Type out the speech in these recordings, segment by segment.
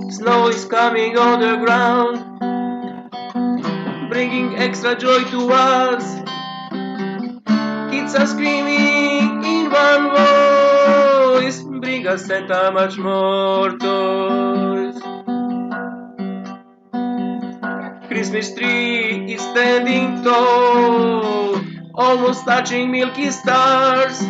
Snow is coming on the ground, bringing extra joy to us. Kids are screaming in one voice, bring us Santa much more toys. Christmas tree is standing tall, almost touching milky stars.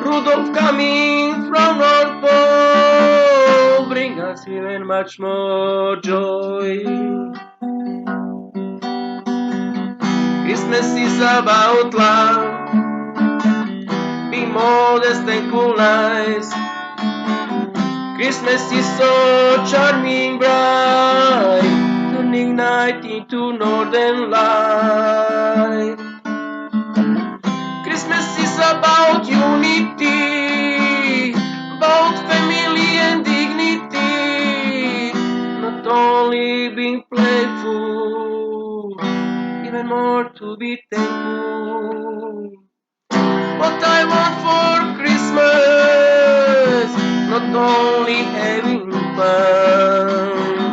Rudolph coming from North Pole, bring us even much more joy. Christmas is about love, be modest and cool nice. Christmas is so charming bright, turning night into northern light. Christmas is about unity, about family and dignity, not only being playful, even more to be thankful. What I want for Christmas, not only having fun,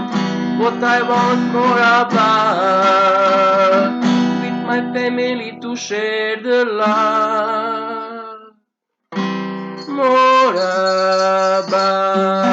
what I want more about, with my family to share the love, more about.